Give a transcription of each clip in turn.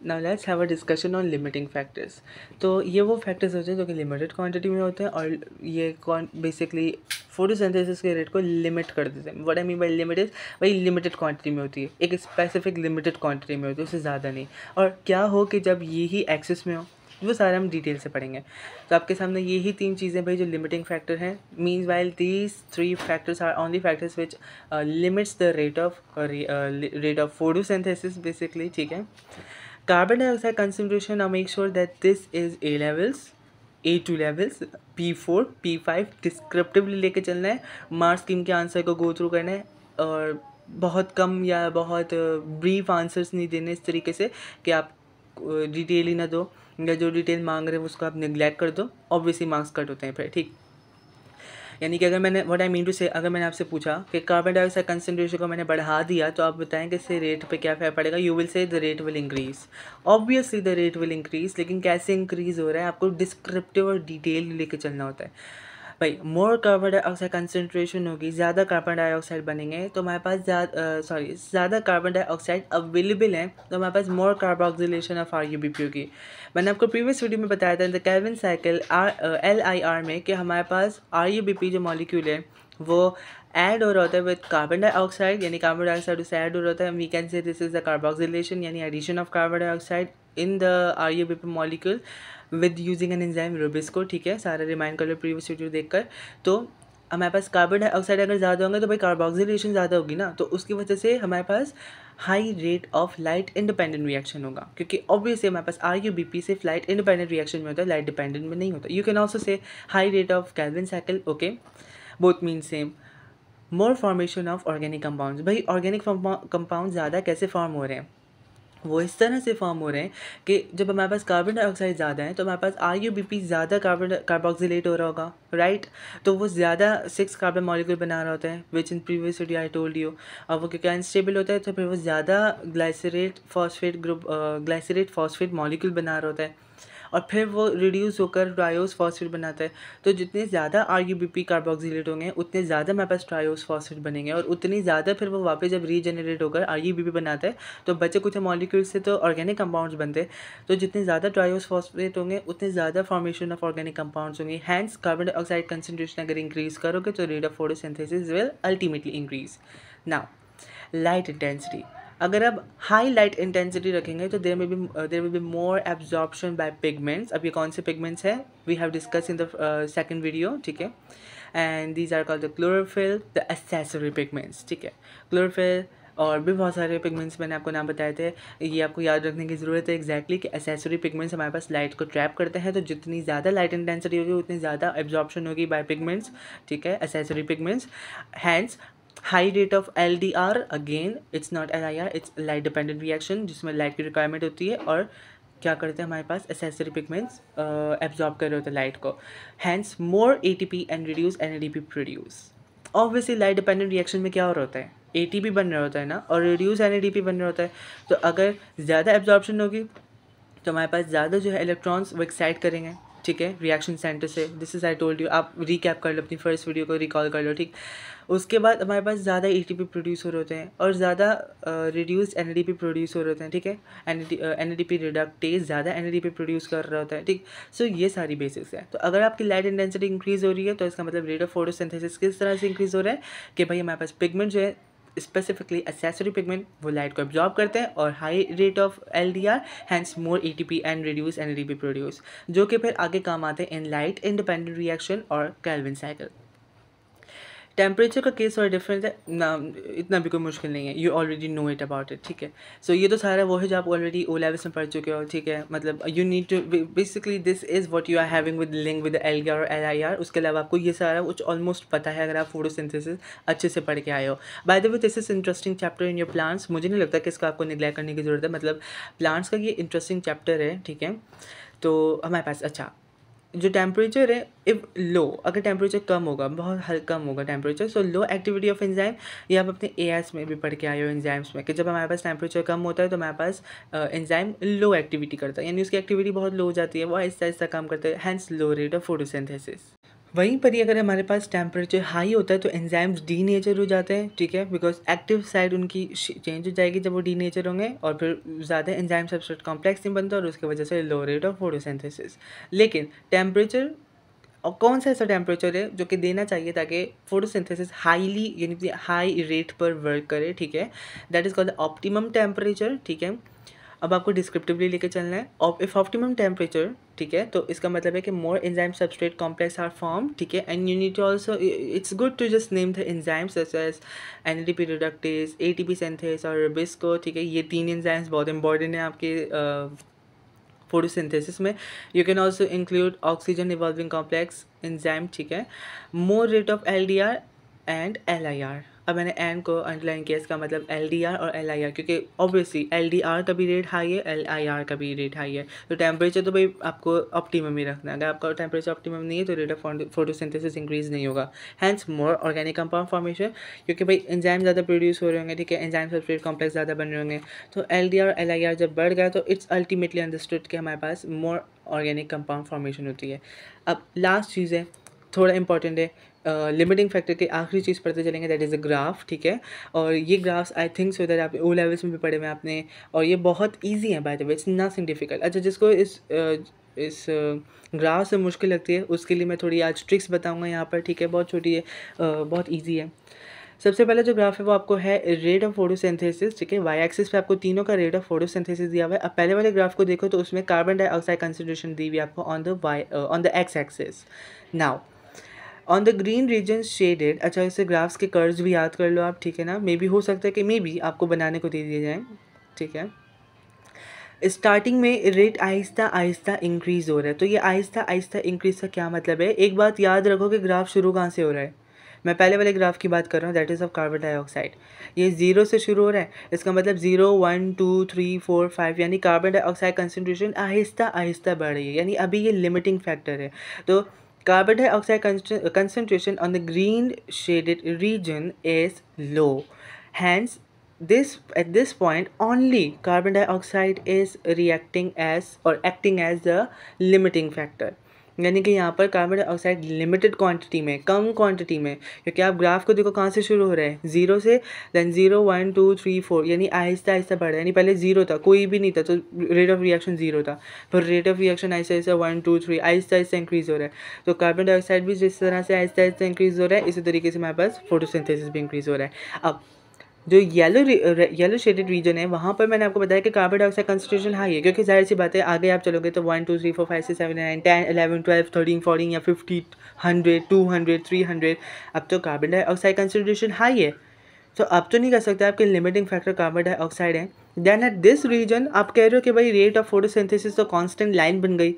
Now let's have a discussion on limiting factors. तो ये वो फैक्टर्स होते हैं जो कि लिमिटेड क्वांटिटी में होते हैं और ये बेसिकली फोटोसिंथेसिस के रेट को लिमिट कर देते हैं। What I mean by limit is भाई लिमिटेड क्वांटिटी में होती है, एक स्पेसिफिक लिमिटेड क्वांटिटी में होती है, उससे ज़्यादा नहीं। और क्या हो कि जब ये ही एक्सेस में हो, वो सारे हम डिटेल से पढ़ेंगे। तो आपके सामने यही तीन चीज़ें भाई जो लिमिटिंग फैक्टर हैं। Means while these three factors are only factors which limits the rate of photosynthesis basically, ठीक है। Carbon dioxide concentration, now make sure that this is A levels, A2 levels, P4, P5 descriptively लेके चलना है। Marks scheme के answer को go through करना है और बहुत कम या बहुत ब्रीफ आंसर्स नहीं देने इस तरीके से कि आप डिटेल ही ना दो, या जो डिटेल मांग रहे हैं उसको आप निगलेक्ट कर दो, ऑब्वियसली मार्क्स कट होते हैं फिर, ठीक। यानी कि अगर मैंने what I mean to say, अगर मैंने आपसे पूछा कि कार्बन डाइऑक्साइड कंसनट्रेशन को मैंने बढ़ा दिया तो आप बताएं कि इससे रेट पे क्या फ़र्क पड़ेगा। You will say the rate will increase, obviously the rate will increase. लेकिन कैसे इंक्रीज़ हो रहा है आपको डिस्क्रिप्टिव और डिटेल लेके चलना होता है भाई। मोर कार्बन डाइऑक्साइड कंसनट्रेशन होगी, ज़्यादा कार्बन डाइऑक्साइड बनेंगे तो हमारे पास ज़्यादा कार्बन डाइऑक्साइड अवेलेबल है तो हमारे पास मोर कार्बोक्सिलेशन ऑफ RuBP होगी। मैंने आपको प्रीवियस वीडियो में बताया था in the Calvin cycle LIR में कि हमारे पास RuBP जो मॉलिक्यूल है वो ऐड हो रहा होता है विद कार्बन डाइऑक्साइड, यानी कार्बन डाइऑक्साइड उससे ऐड हो रहा होता है। We can say this is the carboxylation यानी addition of carbon dioxide in the RuBP molecule with using an enzyme RuBisCO, ठीक है। सारा रिमाइंड कर लो प्रीवियस वीडियो देखकर। तो हमारे पास कार्बन डाइऑक्साइड अगर ज़्यादा होंगे तो भाई कार्बोक्सिलेशन ज़्यादा होगी ना, तो उसकी वजह से हमारे पास high rate of light independent reaction होगा, क्योंकि ऑब्वियसली हमारे पास RuBP सिर्फ लाइट इंडिपेंडेंट रिएक्शन में होता है, लाइट डिपेंडेंट में नहीं होता। You can also say high rate of Calvin cycle, okay, both mean same. More formation of organic compounds, भाई ऑर्गेनिक कंपाउंड ज़्यादा कैसे फॉर्म हो रहे हैं, वो इस तरह से फॉर्म हो रहे हैं कि जब हमारे पास कार्बन डाइऑक्साइड ज़्यादा है तो हमारे पास RuBP ज़्यादा कार्बोक्सिलेट हो रहा होगा, राइट। तो वो ज़्यादा 6 कार्बन मॉलिक्यूल बना रहा होता है, which in previous video I told you. अब वो क्योंकि अनस्टेबल होता है तो फिर वो ज़्यादा ग्लाइसरेट फॉस्फेट मॉलिक्यूल बना रहा होता है और फिर वो रिड्यूस होकर ट्रायोस फॉस्फेट बनाता है। तो जितने ज़्यादा RuBP कार्बोक्सिलेट होंगे उतने ज़्यादा हमारे पास ट्रायोस फॉस्फेट बनेंगे और उतनी ज़्यादा फिर वो वापस जब रीजनरेट होकर RuBP बनाता है तो बचे कुछ मॉलिक्यूल से तो ऑर्गेनिक कंपाउंड्स बनते हैं। तो जितने ज़्यादा ट्रायोस फॉस्फेट होंगे उतने ज़्यादा फॉर्मेशन ऑफ ऑर्गेनिक कंपाउंड्स होंगे। हैंस कार्बन डाइऑक्साइड कंसनट्रेशन अगर इंक्रीज़ करोगे तो rate of photosynthesis will ultimately increase. Now light intensity, अगर आप हाई लाइट इंटेंसिटी रखेंगे तो there will be more absorption by pigments. अब ये कौन से पिगमेंट्स हैं we have discuss in the second video, ठीक है। And these are called the chlorophyll, the accessory pigments, ठीक है। क्लोरोफिल और भी बहुत सारे पिगमेंट्स मैंने आपको नाम बताए थे, ये आपको याद रखने की ज़रूरत है एग्जैक्टली कि एक्सेसरी पिगमेंट्स हमारे पास लाइट को ट्रैप करते हैं। तो जितनी ज़्यादा लाइट इंटेंसिटी होगी उतनी ज़्यादा एब्जॉर्प्शन होगी बाय पिगमेंट्स, ठीक है, accessory pigments. Hence high rate of LDR, again it's not LIR, it's light dependent reaction जिसमें लाइट की रिक्वायरमेंट होती है और क्या करते हैं हमारे पास एक्सेसरी पिगमेंट्स एब्जॉर्ब कर रहे होते हैं लाइट को। Hence more ATP and reduce NADP produce. Obviously light dependent reaction में क्या हो रहा होता है, ATP बन रहा होता है ना और रिड्यूस NADP बन रहा होता है। तो अगर ज़्यादा एब्जॉर्प्शन होगी तो हमारे पास ज़्यादा जो है इलेक्ट्रॉन्स वो एक्साइट करेंगे, ठीक है, रिएक्शन सेंटर से। This is I told you, आप रिकैप कर लो अपनी फर्स्ट वीडियो को, रिकॉल कर लो, ठीक। उसके बाद हमारे पास ज़्यादा ATP प्रोड्यूस हो रहे होते हैं और ज़्यादा रिड्यूस NADP प्रोड्यूस हो रहे होते हैं, ठीक है। NADP रिडक्टेज ज़्यादा NADP प्रोड्यूस कर रहा होता है, ठीक। सो ये सारी बेसिक्स है। तो अगर आपकी लाइट इंटेंसिटी इंक्रीज़ हो रही है तो इसका मतलब रेट ऑफ फोटोसिंथेसिस किस तरह से इंक्रीज़ हो रहा है कि भाई हमारे पास पिगमेंट जो है स्पेसिफिकली एक्सेसरी पिगमेंट वो लाइट को एब्जॉर्ब करते हैं और high rate of LDR, hence more ATP and reduce NADP produce, जो कि फिर आगे काम आते हैं इन लाइट इंडिपेंडेंट रिएक्शन और केल्विन साइकिल। टेम्परेचर का केस थोड़ा डिफरेंट है ना, इतना भी कोई मुश्किल नहीं है, you already know it about it, ठीक है। सो ये तो सारा वो है जो आप ऑलरेडी O लेवल्स में पढ़ चुके हो, ठीक है। मतलब you need to basically this is what you are having with link with LDR और LIR। उसके अलावा आपको ये सारा कुछ ऑलमोस्ट पता है अगर आप फोटोसिंथेसिस अच्छे से पढ़ के आए हो। By the way this is interesting chapter in your plants, मुझे नहीं लगता कि इसका आपको निगलेक्ट करने की ज़रूरत है। मतलब प्लांट्स का ये इंटरेस्टिंग चैप्टर है, ठीक है। तो हमारे पास अच्छा जो टेम्परेचर है इफ़ लो, अगर टेम्परेचर कम होगा, बहुत कम होगा temperature, so low activity of enzyme. ये आप अपने AS में भी पढ़ के आए हो एंजाइम्स में कि जब हमारे पास टेम्परेचर कम होता है तो हमारे पास एंजाइम लो एक्टिविटी करता है, यानी उसकी एक्टिविटी बहुत लो हो जाती है, वो आहिस्ता आहिस्ता काम करता है, hence low rate of photosynthesis. वहीं पर ही अगर हमारे पास टेम्परेचर हाई होता है तो एंजाइम्स डीनेचर हो जाते हैं, ठीक है, बिकॉज एक्टिव साइड उनकी चेंज हो जाएगी जब वो डीनेचर होंगे, और फिर ज़्यादा एंजाइम सबस्ट्रेट कॉम्प्लेक्स नहीं बनता और उसकी वजह से लो रेट ऑफ फोटोसिंथेसिस। लेकिन टेम्परेचर, और कौन सा ऐसा टेम्परेचर है जो कि देना चाहिए ताकि फोटोसिंथेसिस हाईली यानी कि हाई रेट पर वर्क करे, ठीक है, that is called optimum temperature, ठीक है। अब आपको डिस्क्रिप्टिवली लेके चलना है। और इफ ऑप्टिमम टेम्परेचर, ठीक है, तो इसका मतलब है कि more enzyme substrate complex are form, ठीक है, and you need to also, it's good to just name the enzymes such as NADP reductase, ATP synthase और बिस्को, ठीक है, ये 3 एंजाइम्स बहुत इंपॉर्टेंट हैं आपके फोटोसिंथेसिस में। You can also include oxygen evolving complex enzyme, ठीक है, मोर रेट ऑफ एलडीआर एंड एलआईआर। अब मैंने एन को अंडरलाइन किया, इसका मतलब एलडीआर और एलआईआर, क्योंकि ऑब्वियसली एलडीआर का भी रेट हाई है, एलआईआर का भी रेट हाई है। तो टेम्परेचर तो भाई आपको ऑप्टिमम ही रखना है। अगर आपका टेम्परेचर ऑप्टिमम नहीं है तो रेट ऑफ फोटोसिंथेसिस इंक्रीज नहीं होगा, हैंस मोर ऑर्गेनिक कंपाउंड फॉर्मेशन, क्योंकि भाई एंजाइम ज़्यादा प्रोड्यूस हो रहे होंगे, ठीक है, एंजाइम सबस्ट्रेट कॉम्प्लेक्स ज़्यादा बन रहे होंगे। तो एलडीआर और एलआईआर जब बढ़ गया तो इट्स अल्टीमेटली अंडरस्टूड कि हमारे पास मोर ऑर्गेनिक कंपाउंड फॉर्मेशन होती है। अब लास्ट चीज़ है, थोड़ा इंपॉर्टेंट है, लिमिटिंग फैक्टर की आखिरी चीज़ पढ़ते चलेंगे, दैट इज़ अ ग्राफ, ठीक है। और ये graphs I think so that आप ओ लेवल्स में भी पढ़े हुए आपने, और ये बहुत इजी है by the way, it's nothing difficult. अच्छा, जिसको इस ग्राफ से मुश्किल लगती है उसके लिए मैं थोड़ी आज ट्रिक्स बताऊंगा यहाँ पर, ठीक है, बहुत छोटी है, बहुत ईजी है। सबसे पहला जो ग्राफ है वो आपको है रेट ऑफ फोटोसिंथेसिस, ठीक है, वाई एक्सिस पे आपको तीनों का रेट ऑफ फोटोसिंथेसिस दिया हुआ है। अब पहले वाले ग्राफ को देखो तो उसमें कार्बन डाइऑक्साइड कंसंट्रेशन दी हुई है आपको on the x axis. Now on the green region shaded, अच्छा इसे ग्राफ्स के कर्व्स भी याद कर लो आप, ठीक है ना, मे बी हो सकता है कि मे बी आपको बनाने को दे दिए जाएँ, ठीक है। स्टार्टिंग में रेट आहिस्ता आहिस्ता इंक्रीज़ हो रहा है, तो ये आहिस्ता आहिस्ता इंक्रीज़ का क्या मतलब है, एक बात याद रखो कि ग्राफ शुरू कहाँ से हो रहा है। मैं पहले वाले ग्राफ की बात कर रहा हूँ, that is of carbon dioxide. ये 0 से शुरू हो रहा है, इसका मतलब 0 1 2 3 4 5, यानी carbon dioxide concentration Aahista Aahista बढ़ रही है, यानी अभी ये लिमिटिंग फैक्टर है। तो carbon dioxide concentration on the green shaded region is low, hence at this point only carbon dioxide is reacting as or acting as the limiting factor, यानी कि यहाँ पर कार्बन डाइऑक्साइड लिमिटेड क्वांटिटी में, कम quantity में, क्योंकि आप graph को देखो कहाँ से शुरू हो रहा है, 0 से, देन 0 1 2 3 4, यानी आहिस्ता आहिस्ता बढ़ रहा है, यानी पहले 0 था, कोई भी नहीं था, तो रेट ऑफ रिएक्शन 0 था, फिर rate of reaction Aahista Aahista 1 2 3 Aahista Aahista increase हो रहा है। तो कार्बन डाइऑक्साइड भी जिस तरह से आहिस्ता आहिस्ता इंक्रीज़ हो रहा है, इसी तरीके से हमारे पास फोटोसिंथेसिस भी इंक्रीज़ हो रहा है। अब जो येलो शेडेड रीजन है वहाँ पर मैंने आपको बताया कि कार्बन डाइऑक्साइड कंसंट्रेशन हाई है, क्योंकि जाहिर सी बात है आगे आप चलोगे तो 1 2 3 4 5 6 7 9 10 11 12 13 14 या 50 100 200 300, अब तो कार्बन डाइऑक्साइड कंसंट्रेशन हाई है, तो अब तो नहीं कर सकते आपके लिमिटिंग फैक्टर कार्बन डाइऑक्साइड है। देन एट दिस रीजन आप कह रहे हो कि भाई रेट ऑफ फोटोसिंथेसिस तो कांस्टेंट लाइन बन गई,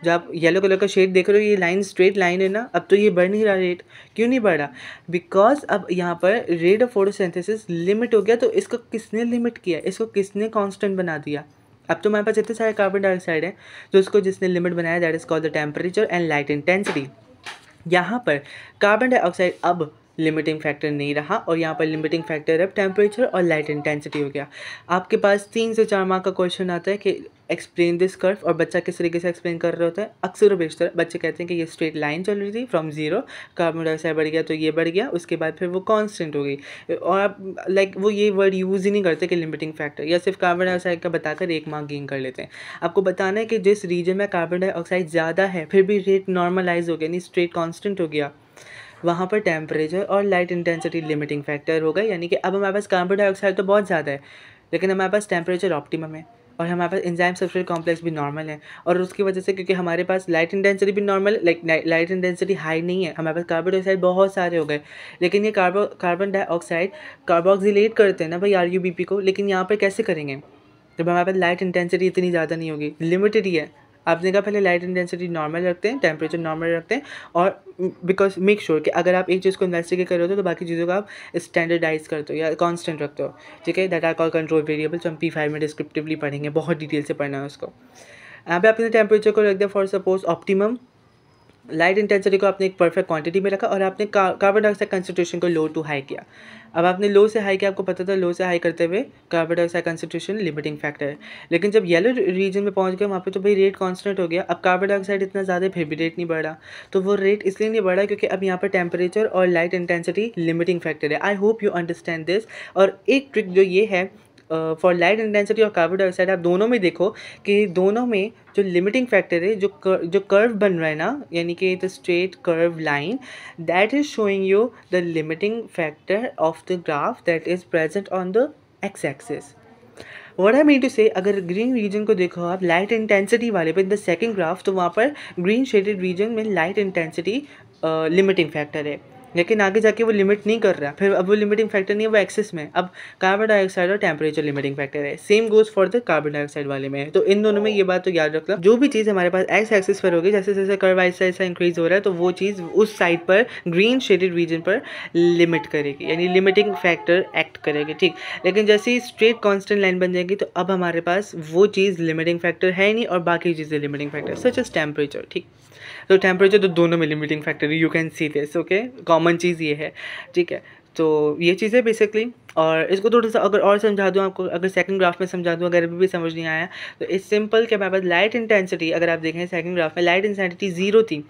जो आप येलो कलर का शेड देख रहे हो ये लाइन स्ट्रेट लाइन है ना, अब तो ये बढ़ नहीं रहा रेट, क्यों नहीं बढ़ रहा, बिकॉज अब यहाँ पर रेट ऑफ फोटोसिंथेसिस लिमिट हो गया, तो इसको किसने लिमिट किया, इसको किसने कांस्टेंट बना दिया। अब तो हमारे पास इतने सारे कार्बन डाइऑक्साइड है, तो उसको जिसने लिमिट बनाया that is called the temperature and light intensity. यहाँ पर कार्बन डाइऑक्साइड अब लिमिटिंग फैक्टर नहीं रहा, और यहाँ पर लिमिटिंग फैक्टर अब टेम्परेचर और लाइट इंटेंसिटी हो गया। आपके पास 3 से 4 मार्क का क्वेश्चन आता है कि एक्सप्लेन दिस कर्व, और बच्चा किस तरीके से एक्सप्लेन कर रहा होता है, अक्सर और बेशतर बच्चे कहते हैं कि ये स्ट्रेट लाइन चल रही थी फ्रॉम 0, कार्बन डाइऑक्साइड बढ़ गया तो ये बढ़ गया, उसके बाद फिर वो कांस्टेंट हो गई, और आप लाइक वो ये वर्ड यूज़ ही नहीं करते कि लिमिटिंग फैक्टर, या सिर्फ कार्बन डाइऑक्साइड का बताकर 1 मार्क गेन कर लेते हैं। आपको बताना है कि जिस रीजन में कार्बन डाइऑक्साइड ज़्यादा है फिर भी रेट नॉर्मलाइज हो गया, यानी स्ट्रेट कॉन्स्टेंट हो गया, वहाँ पर टेम्परेचर और लाइट इंटेंसिटी लिमिटिंग फैक्टर होगा, यानी कि अब हमारे पास कार्बन डाइऑक्साइड तो बहुत ज़्यादा है लेकिन हमारे पास टेम्परेचर ऑप्टिमम है, और हमारे पास एंजाइम सबस्ट्रेट कॉम्प्लेक्स भी नॉर्मल है, और उसकी वजह से क्योंकि हमारे पास लाइट इंटेंसिटी भी नॉर्मल, लाइट इंटेंसिटी हाई नहीं है, हमारे पास कार्बन डाइऑक्साइड बहुत सारे हो गए, लेकिन ये कार्बन डाइऑक्साइड कार्बोक्सिलेट करते हैं ना भाई RuBP को, लेकिन यहाँ पर कैसे करेंगे जब हमारे पास लाइट इंटेंसिटी इतनी ज़्यादा नहीं होगी, लिमिटेड ही है। आपने कहा पहले लाइट इंटेंसिटी नॉर्मल रखते हैं, टेम्परेचर नॉर्मल रखते हैं, और बिकॉज मेक श्योर कि अगर आप एक चीज़ को इन्वेस्टिगेट कर रहे हो तो बाकी चीज़ों को आप स्टैंडर्डाइज करते हो या कांस्टेंट रखते हो, ठीक है, that are call control variables. हम P5 में डिस्क्रिप्टिवली पढ़ेंगे, बहुत डिटेल से पढ़ना है उसको। यहाँ पे आपने टेम्परेचर को रख दिया for suppose optimum, light intensity को आपने एक परफेक्ट क्वांटिटी में रखा और आपने कार्बन डाइऑक्साइड कंसंट्रेशन को लो टू हाई किया। अब आपने लो से हाई किया, आपको पता था लो से हाई करते हुए carbon dioxide concentration limiting factor है। लेकिन जब येलो रीजन में पहुंच गए वहाँ पे तो भाई रेट कांस्टेंट हो गया। अब कार्बन डाइऑक्साइड इतना ज़्यादा फिर भी रेट नहीं बढ़ा। तो वो रेट इसलिए नहीं बढ़ा क्योंकि अब यहाँ पर टेम्परेचर और लाइट इंटेंसिटी लिमिटिंग फैक्टर है। आई होप यू अंडरस्टैंड दिस। और एक ट्रिक जो ये है फॉर लाइट इंटेंसिटी और कार्बन डाइऑक्साइड, आप दोनों में देखो कि दोनों में जो लिमिटिंग फैक्टर है, जो कर्व बन रहा है ना, यानी कि the straight curve line, that is showing you the limiting factor of the graph that is present on the x axis. What I mean to say, अगर ग्रीन रीजन को देखो आप लाइट इंटेंसिटी वाले पे इन द सेकंड ग्राफ, तो वहाँ पर green shaded region में लाइट इंटेंसिटी लिमिटिंग फैक्टर है, लेकिन आगे जाके वो लिमिट नहीं कर रहा। फिर अब वो लिमिटिंग फैक्टर नहीं है, वो एक्सिस में। अब कार्बन डाइऑक्साइड और टेम्परेचर लिमिटिंग फैक्टर है। Same goes for the carbon dioxide वाले में। तो इन दोनों में ये बात तो याद रखना, जो भी चीज़ हमारे पास एक्स एक्सिस पर होगी, जैसे जैसे कर्व ऐसा ऐसा इंक्रीज हो रहा है, तो वो चीज़ उस साइड पर ग्रीन शेडेड रीजन पर लिमिट करेगी, यानी लिमिटिंग फैक्टर एक्ट करेगी, ठीक। लेकिन जैसे ही स्ट्रेट कॉन्स्टेंट लाइन बन जाएगी, तो अब हमारे पास वो चीज़ लिमिटिंग फैक्टर है नहीं और बाकी चीज़ें limiting factor, such as temperature, ठीक। तो टेम्परेचर तो दोनों में लिमिटिंग फैक्टर है, you can see this, okay. Common चीज़ ये है, ठीक है। तो ये चीज़ है बेसिकली। और इसको थोड़ा सा अगर और समझा दूँ आपको, अगर सेकंड ग्राफ में समझा दूँ, अगर अभी भी समझ नहीं आया, तो इस सिंपल के हमारे पास लाइट इंटेंसिटी, अगर आप देखें सेकंड ग्राफ में लाइट इंटेंसिटी ज़ीरो थी।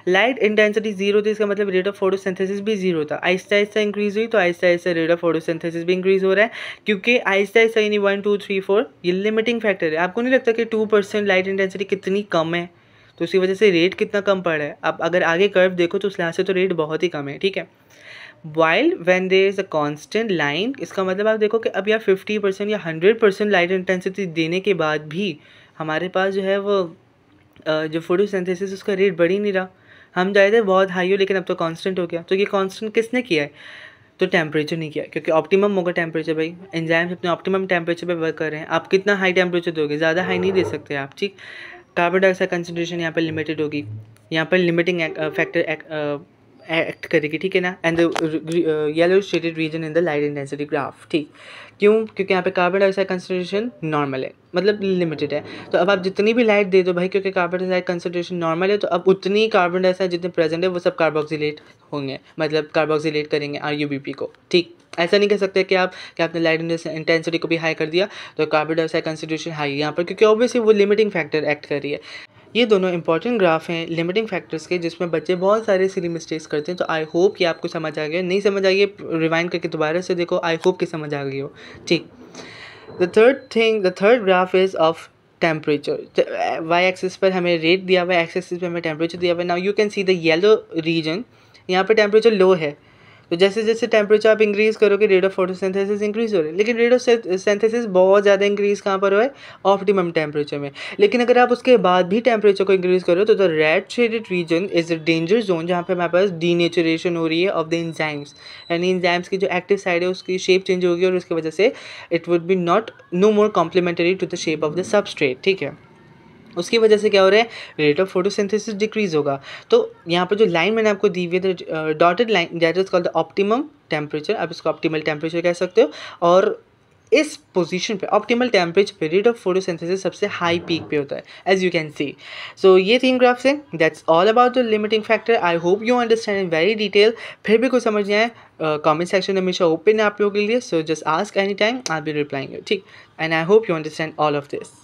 लाइट इंटेंसिटी ज़ीरो थी, इसका मतलब रेट ऑफ फोटोसिंथेसिस भी ज़ीरो था। आहिस्ता आहिस्ता इंक्रीज़ हुई, तो Aahista Aahista rate of photosynthesis भी इंक्रीज़ हो रहा है, क्योंकि आहिस्ता आहिस्ता यानी 1 2 3 4 ये लिमिटिंग फैक्टर है। आपको नहीं लगता कि 2% लाइट इंटेंसिटी कितनी कम है, तो उसी वजह से रेट कितना कम पड़ रहा है। अब अगर आगे कर्व देखो तो उस लिहाज से तो रेट बहुत ही कम है, ठीक है। While when there is a constant line, इसका मतलब आप देखो कि अब यार 50% या 100% लाइट इंटेंसिटी देने के बाद भी हमारे पास जो है वो जो फोटोसिंथेसिस उसका रेट बढ़ ही नहीं रहा। हम चाहते हैं बहुत हाई हो, लेकिन अब तो कांस्टेंट हो गया। तो ये कांस्टेंट किसने किया है? तो टेम्परेचर नहीं किया, क्योंकि ऑप्टिमम होगा टेम्परेचर। भाई एंजाइम्स अपने ऑप्टिमम टेम्परेचर पे वर्क कर रहे हैं। आप कितना हाई टेम्परेचर दोगे? ज़्यादा हाई नहीं दे सकते आप, ठीक। कार्बन डाइऑक्साइड कंसंट्रेशन यहाँ पर लिमिटेड होगी, यहाँ पर लिमिटिंग फैक्टर एक्ट करेगी, ठीक है ना। And the yellow shaded region in the light intensity graph, ठीक। क्यों? क्योंकि यहाँ पे कार्बन डाइऑक्साइड कंसंट्रेशन नॉर्मल है, मतलब लिमिटेड है। तो अब आप जितनी भी लाइट दे दो भाई, क्योंकि कार्बन डाइऑक्साइड कंसंट्रेशन नॉर्मल है, तो अब उतनी कार्बन डाइऑक्साइड जितने प्रेजेंट है वो सब कार्बोक्सिलेट होंगे, मतलब कार्बोक्सिलेट करेंगे RuBP को, ठीक। ऐसा नहीं कह सकते कि आपने लाइट इंटेंसिटी को भी हाई कर दिया तो कार्बन डाइऑक्साइड कंसंट्रेशन हाई है यहाँ पर, क्योंकि ऑब्वियसली वो लिमिटिंग फैक्टर एक्ट कर रही है। ये दोनों इंपॉर्टेंट ग्राफ हैं लिमिटिंग फैक्टर्स के, जिसमें बच्चे बहुत सारे सिली मिस्टेक्स करते हैं। तो आई होप कि आपको समझ आ गया। नहीं समझ आई है रिवाइंड करके दोबारा से देखो, आई होप कि समझ आ गई हो, ठीक। The third graph is of temperature. Y axis पर हमें रेट दिया हुआ है, एक्स एक्सिस पर हमें टेम्परेचर दिया हुआ है। Now you can see the yellow region, यहाँ पर टेम्परेचर लो है, तो जैसे जैसे टेम्परेचर आप इंक्रीज़ करोगे रेट ऑफ फोटोसिंथेसिस इंक्रीज़ हो रहा है। लेकिन रेट ऑफ सिंथेसिस बहुत ज़्यादा इंक्रीज़ कहाँ पर हो है? ऑप्टिमम टेम्परेचर में। लेकिन अगर आप उसके बाद भी टेम्परेचर को इंक्रीज़ करो तो the red shaded region is a danger zone, जहाँ पे हमारे पास डीनेचुरेशन हो रही है ऑफ द एंजाइम्स, यानी एंजाइम्स की जो एक्टिव साइड है उसकी शेप चेंज होगी, और उसकी वजह से it would be no more complementary to the shape of the substrate, ठीक है। उसकी वजह से क्या हो रहा है? रेट ऑफ फोटोसिंथेसिस डिक्रीज होगा। तो यहाँ पर जो लाइन मैंने आपको दी हुई है dotted line, that is called the optimum temperature, आप इसको ऑप्टिमल टेम्परेचर कह सकते हो। और इस पोजीशन पे ऑप्टिमल टेम्परेचर पे रेट ऑफ फोटोसिंथेसिस सबसे हाई पीक पे होता है, एज यू कैन सी। सो ये 3 ग्राफ्स हैं, that's all about the limiting factor. I hope you understand in very detail. फिर भी कुछ समझ नहीं आए, कमेंट सेक्शन हमेशा ओपन है आप लोगों के लिए, so just ask any time, I will be replying you, ठीक। And I hope you understand all of this.